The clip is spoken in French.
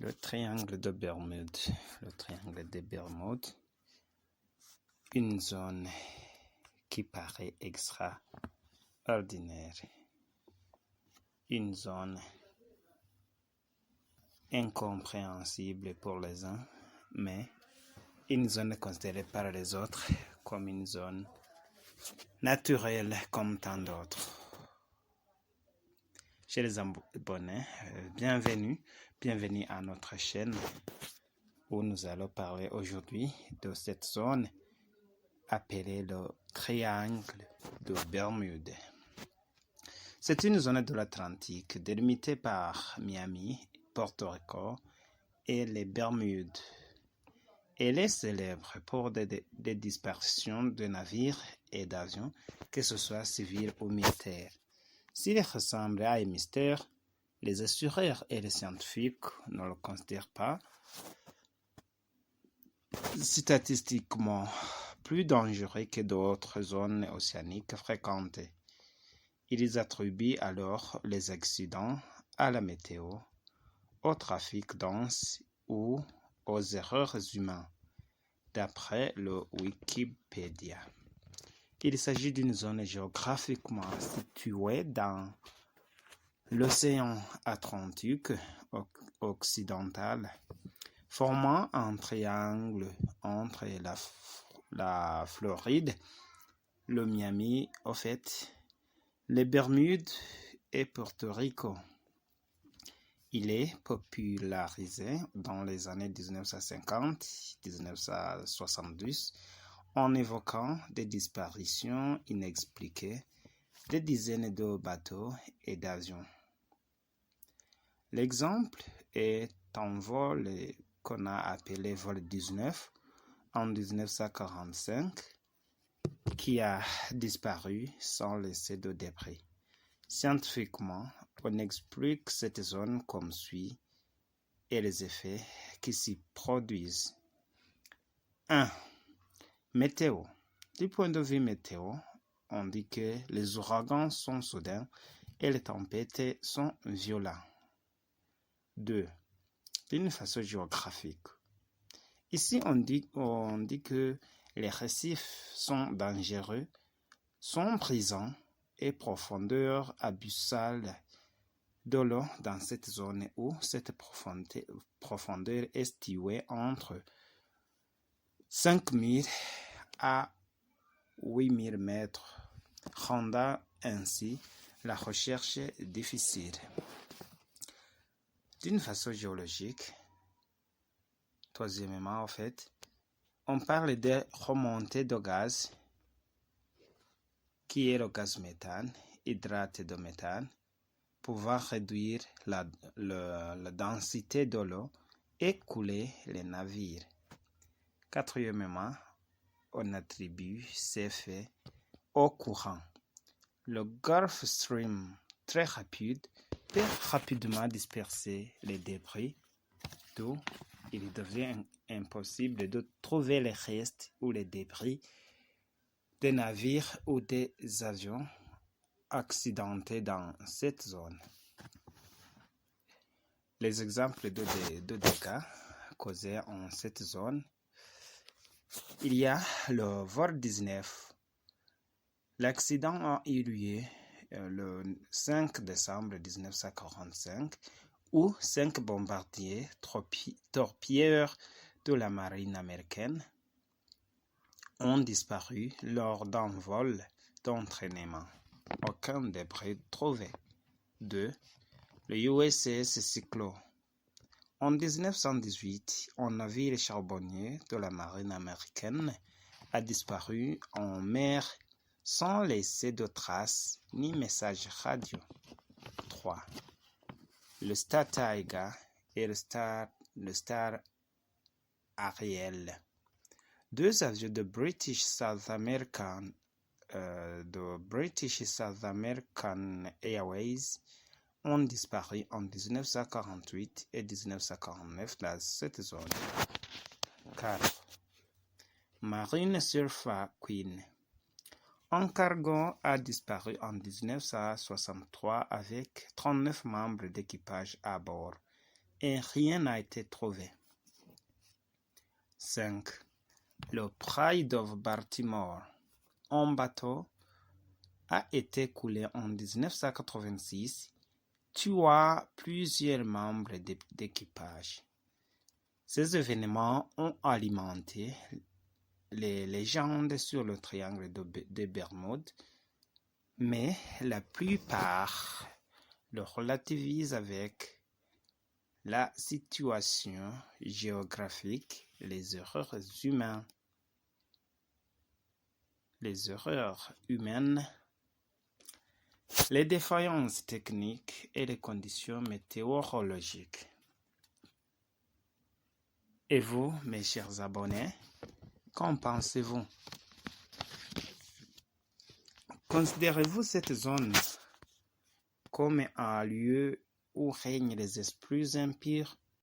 Le triangle de Bermude. Le triangle de Bermude, une zone qui paraît extraordinaire, une zone incompréhensible pour les uns, mais une zone considérée par les autres comme une zone naturelle comme tant d'autres. Chers les abonnés, bienvenue à notre chaîne où nous allons parler aujourd'hui de cette zone appelée le triangle de Bermude. C'est une zone de l'Atlantique délimitée par Miami, Porto Rico et les Bermudes. Elle est célèbre pour des disparitions de navires et d'avions, que ce soit civils ou militaires. S'il ressemble à un mystère, les assureurs et les scientifiques ne le considèrent pas statistiquement plus dangereux que d'autres zones océaniques fréquentées. Ils attribuent alors les accidents à la météo, au trafic dense ou aux erreurs humaines, d'après le Wikipédia. Il s'agit d'une zone géographiquement située dans l'océan Atlantique occidental, formant un triangle entre la Floride, le Miami, les Bermudes et Porto Rico. Il est popularisé dans les années 1950-1970 en évoquant des disparitions inexpliquées de dizaines de bateaux et d'avions. L'exemple est un vol qu'on a appelé vol 19 en 1945 qui a disparu sans laisser de débris. Scientifiquement, on explique cette zone comme suit et les effets qui s'y produisent. 1. Météo. Du point de vue météo, on dit que les ouragans sont soudains et les tempêtes sont violentes. 2. D'une façon géographique. Ici, on dit que les récifs sont dangereux, sont brisants et profondeur abyssale de l'eau dans cette zone où cette profondeur est située entre 5000 à 8000 mètres, rendant ainsi la recherche difficile. D'une façon géologique, troisièmement, on parle de remontée de gaz, qui est le gaz méthane, hydrate de méthane, pouvant réduire la densité de l'eau et couler les navires. Quatrièmement, on attribue ces faits au courant. Le Gulf Stream, très rapide, peut rapidement disperser les débris, d'où il devient impossible de trouver les restes ou les débris des navires ou des avions accidentés dans cette zone. Les exemples de dégâts causés en cette zone, il y a le vol 19. L'accident a eu lieu le 5 décembre 1945 où 5 bombardiers torpilleurs de la marine américaine ont disparu lors d'un vol d'entraînement. Aucun débris trouvé. 2. Le USS Cyclo. En 1918, un navire charbonnier de la marine américaine a disparu en mer sans laisser de traces ni message radio. 3. Le Star Tiger et le Star Ariel. 2 avions de British South American Airways ont disparu en 1948 et 1949 dans cette zone. 4. Marine Surfer Queen. Un cargo a disparu en 1963 avec 39 membres d'équipage à bord et rien n'a été trouvé. 5. Le Pride of Baltimore, un bateau, a été coulé en 1986, tua plusieurs membres d'équipage. Ces événements ont alimenté les légendes sur le triangle de Bermude, mais la plupart le relativisent avec la situation géographique, les erreurs humaines, les défaillances techniques et les conditions météorologiques. Et vous, mes chers abonnés, qu'en pensez-vous? Considérez-vous cette zone comme un lieu où règnent les esprits impurs